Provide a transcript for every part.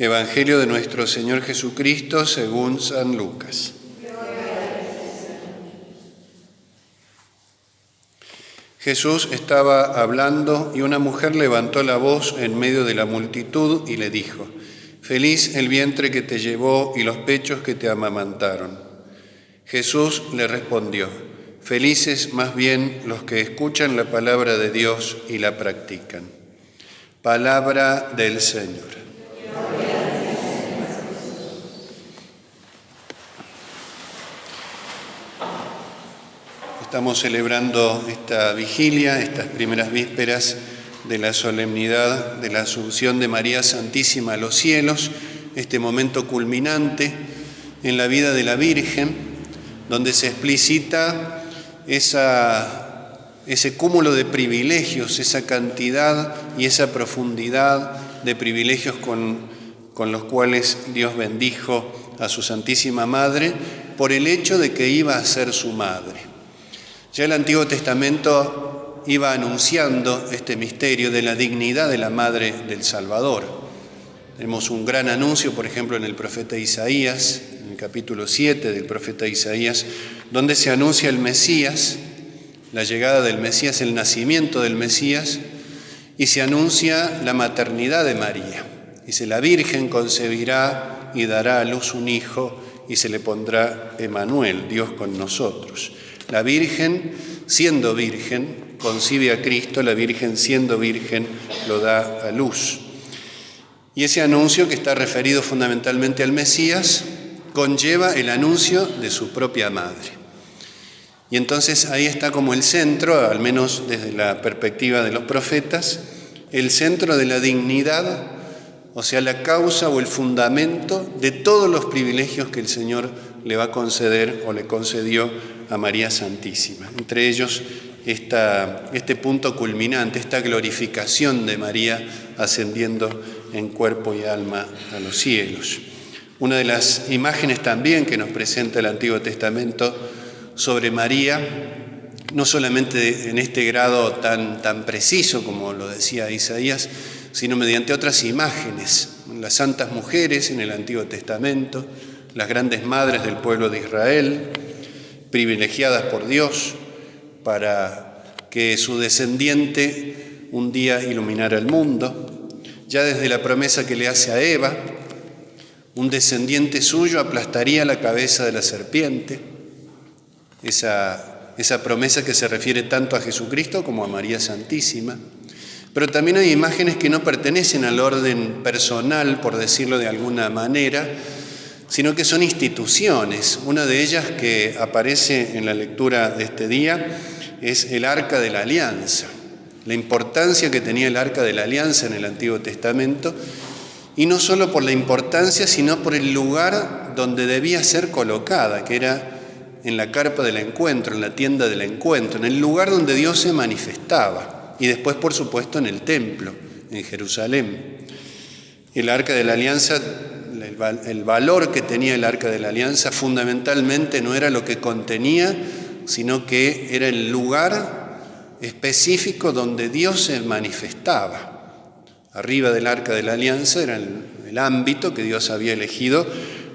Evangelio de nuestro Señor Jesucristo según San Lucas. Jesús estaba hablando y una mujer levantó la voz en medio de la multitud y le dijo: «Feliz el vientre que te llevó y los pechos que te amamantaron». Jesús le respondió: «Felices más bien los que escuchan la palabra de Dios y la practican». Palabra del Señor. Estamos celebrando esta vigilia, estas primeras vísperas de la solemnidad de la Asunción de María Santísima a los cielos, este momento culminante en la vida de la Virgen, donde se explicita ese cúmulo de privilegios, esa cantidad y esa profundidad de privilegios con los cuales Dios bendijo a su Santísima Madre por el hecho de que iba a ser su madre. Ya el Antiguo Testamento iba anunciando este misterio de la dignidad de la Madre del Salvador. Tenemos un gran anuncio, por ejemplo, en el profeta Isaías, en el capítulo 7 del profeta Isaías, donde se anuncia el Mesías, la llegada del Mesías, el nacimiento del Mesías, y se anuncia la maternidad de María. Dice: la Virgen concebirá y dará a luz un hijo y se le pondrá Emmanuel, Dios con nosotros. La Virgen, siendo virgen, concibe a Cristo, la Virgen, siendo virgen, lo da a luz. Y ese anuncio, que está referido fundamentalmente al Mesías, conlleva el anuncio de su propia madre. Y entonces ahí está como el centro, al menos desde la perspectiva de los profetas, el centro de la dignidad, o sea, la causa o el fundamento de todos los privilegios que el Señor le va a conceder o le concedió a María Santísima. Entre ellos este punto culminante, esta glorificación de María ascendiendo en cuerpo y alma a los cielos. Una de las imágenes también que nos presenta el Antiguo Testamento sobre María, no solamente en este grado tan preciso como lo decía Isaías, sino mediante otras imágenes. Las santas mujeres en el Antiguo Testamento, las grandes madres del pueblo de Israel, privilegiadas por Dios para que su descendiente un día iluminara el mundo. Ya desde la promesa que le hace a Eva, un descendiente suyo aplastaría la cabeza de la serpiente. Esa promesa que se refiere tanto a Jesucristo como a María Santísima. Pero también hay imágenes que no pertenecen al orden personal, por decirlo de alguna manera, sino que son instituciones. Una de ellas que aparece en la lectura de este día es el Arca de la Alianza. La importancia que tenía el Arca de la Alianza en el Antiguo Testamento, y no solo por la importancia, sino por el lugar donde debía ser colocada, que era en la carpa del encuentro, en la tienda del encuentro, en el lugar donde Dios se manifestaba, y después, por supuesto, en el templo, en Jerusalén. El Arca de la Alianza, el valor que tenía el Arca de la Alianza fundamentalmente no era lo que contenía, sino que era el lugar específico donde Dios se manifestaba. Arriba del Arca de la Alianza era el ámbito que Dios había elegido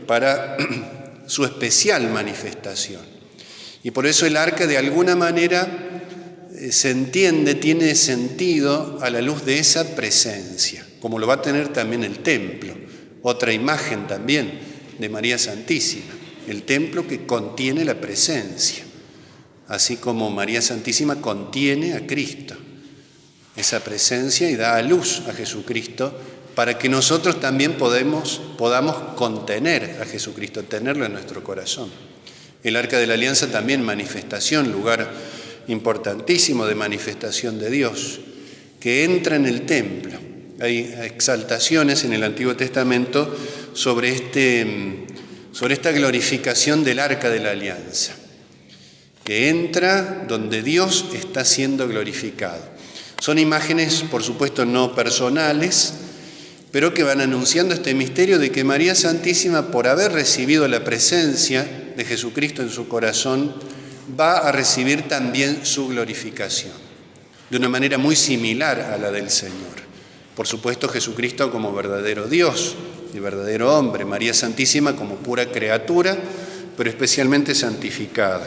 para su especial manifestación. Y por eso el Arca de alguna manera se entiende, tiene sentido a la luz de esa presencia, como lo va a tener también el templo. Otra imagen también de María Santísima, el templo que contiene la presencia, así como María Santísima contiene a Cristo, esa presencia, y da a luz a Jesucristo para que nosotros también podamos contener a Jesucristo, tenerlo en nuestro corazón. El Arca de la Alianza también manifestación, lugar importantísimo de manifestación de Dios, que entra en el templo. Hay exaltaciones en el Antiguo Testamento sobre esta glorificación del Arca de la Alianza, que entra donde Dios está siendo glorificado. Son imágenes, por supuesto, no personales, pero que van anunciando este misterio de que María Santísima, por haber recibido la presencia de Jesucristo en su corazón, va a recibir también su glorificación, de una manera muy similar a la del Señor. Por supuesto, Jesucristo como verdadero Dios, y verdadero hombre, María Santísima como pura criatura, pero especialmente santificada.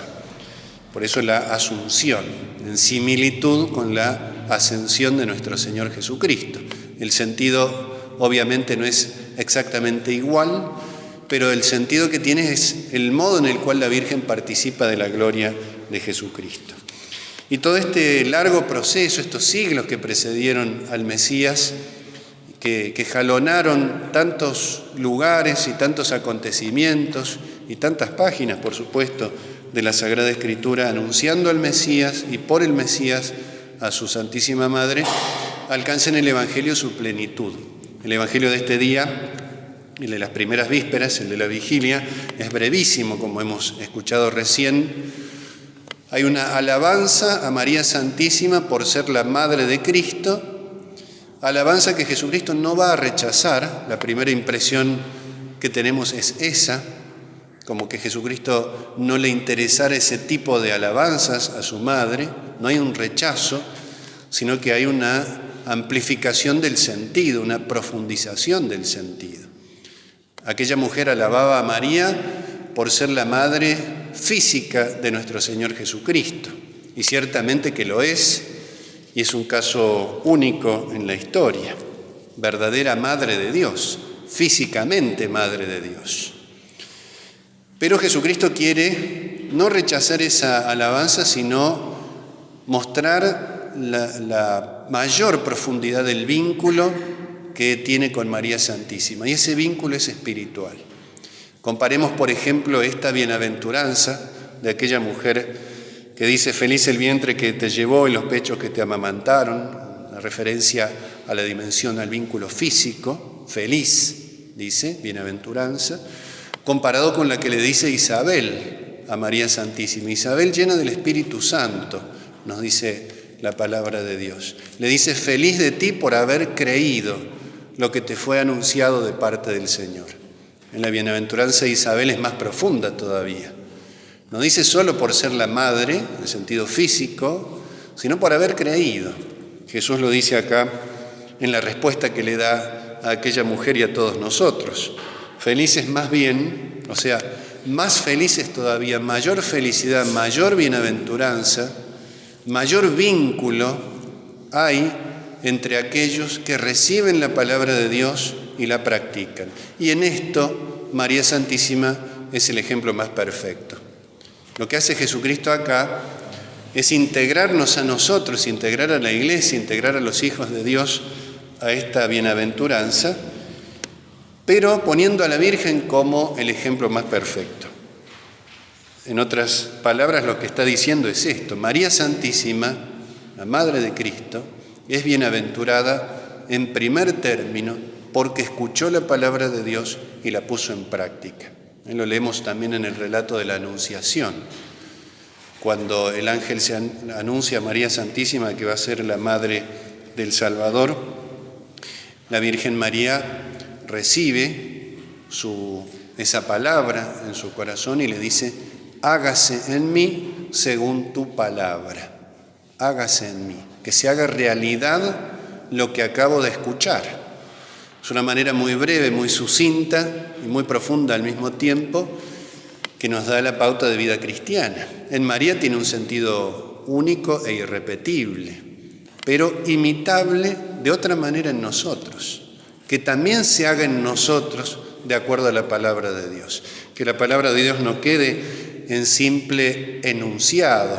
Por eso la Asunción, en similitud con la ascensión de nuestro Señor Jesucristo. El sentido obviamente no es exactamente igual, pero el sentido que tiene es el modo en el cual la Virgen participa de la gloria de Jesucristo. Y todo este largo proceso, estos siglos que precedieron al Mesías, que jalonaron tantos lugares y tantos acontecimientos y tantas páginas, por supuesto, de la Sagrada Escritura, anunciando al Mesías y por el Mesías a su Santísima Madre, alcanza en el Evangelio su plenitud. El Evangelio de este día, el de las primeras vísperas, el de la vigilia, es brevísimo, como hemos escuchado recién. Hay una alabanza a María Santísima por ser la Madre de Cristo, alabanza que Jesucristo no va a rechazar. La primera impresión que tenemos es esa, como que Jesucristo no le interesara ese tipo de alabanzas a su madre. No hay un rechazo, sino que hay una amplificación del sentido, una profundización del sentido. Aquella mujer alababa a María por ser la madre física de nuestro Señor Jesucristo, y ciertamente que lo es, y es un caso único en la historia, verdadera Madre de Dios, físicamente Madre de Dios. Pero Jesucristo quiere no rechazar esa alabanza, sino mostrar la mayor profundidad del vínculo que tiene con María Santísima, y ese vínculo es espiritual. Comparemos, por ejemplo, esta bienaventuranza de aquella mujer que dice: feliz el vientre que te llevó y los pechos que te amamantaron, una referencia a la dimensión, al vínculo físico, feliz, dice, bienaventuranza, comparado con la que le dice Isabel a María Santísima. Isabel, llena del Espíritu Santo, nos dice la palabra de Dios. Le dice: feliz de ti por haber creído lo que te fue anunciado de parte del Señor. En la bienaventuranza de Isabel es más profunda todavía. No dice solo por ser la madre, en el sentido físico, sino por haber creído. Jesús lo dice acá en la respuesta que le da a aquella mujer y a todos nosotros. Felices más bien, o sea, más felices todavía, mayor felicidad, mayor bienaventuranza, mayor vínculo hay entre aquellos que reciben la palabra de Dios y la practican. Y en esto María Santísima es el ejemplo más perfecto. Lo que hace Jesucristo acá es integrarnos a nosotros, integrar a la Iglesia, integrar a los hijos de Dios a esta bienaventuranza, pero poniendo a la Virgen como el ejemplo más perfecto. En otras palabras, lo que está diciendo es esto: María Santísima, la Madre de Cristo, es bienaventurada en primer término porque escuchó la palabra de Dios y la puso en práctica. Lo leemos también en el relato de la Anunciación, cuando el ángel se anuncia a María Santísima que va a ser la Madre del Salvador. La Virgen María recibe esa palabra en su corazón y le dice: hágase en mí según tu palabra. Hágase en mí, que se haga realidad lo que acabo de escuchar. Es una manera muy breve, muy sucinta y muy profunda al mismo tiempo que nos da la pauta de vida cristiana. En María tiene un sentido único e irrepetible, pero imitable de otra manera en nosotros. Que también se haga en nosotros de acuerdo a la palabra de Dios. Que la palabra de Dios no quede en simple enunciado,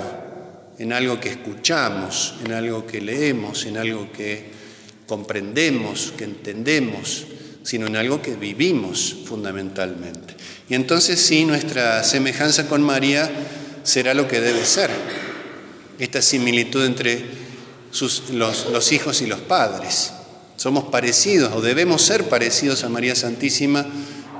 en algo que escuchamos, en algo que leemos, en algo que comprendemos, que entendemos, sino en algo que vivimos fundamentalmente. Y entonces sí, nuestra semejanza con María será lo que debe ser, esta similitud entre los hijos y los padres. Somos parecidos, o debemos ser parecidos a María Santísima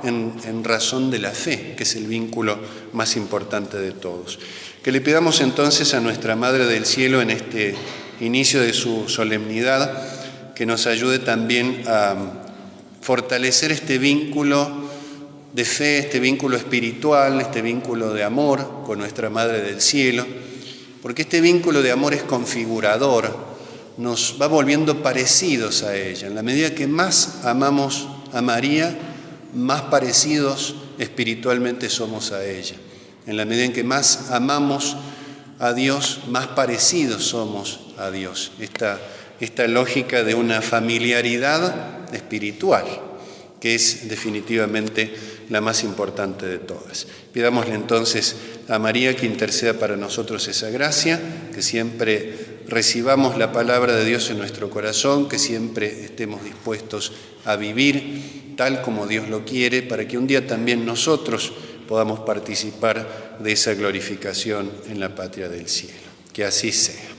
en razón de la fe, que es el vínculo más importante de todos. Que le pidamos entonces a nuestra Madre del Cielo en este inicio de su solemnidad que nos ayude también a fortalecer este vínculo de fe, este vínculo espiritual, este vínculo de amor con nuestra Madre del Cielo, porque este vínculo de amor es configurador, nos va volviendo parecidos a ella. En la medida que más amamos a María, más parecidos espiritualmente somos a ella. En la medida en que más amamos a Dios, más parecidos somos a Dios. Esta lógica de una familiaridad espiritual, que es definitivamente la más importante de todas. Pidámosle entonces a María que interceda para nosotros esa gracia, que siempre recibamos la palabra de Dios en nuestro corazón, que siempre estemos dispuestos a vivir tal como Dios lo quiere, para que un día también nosotros podamos participar de esa glorificación en la patria del cielo. Que así sea.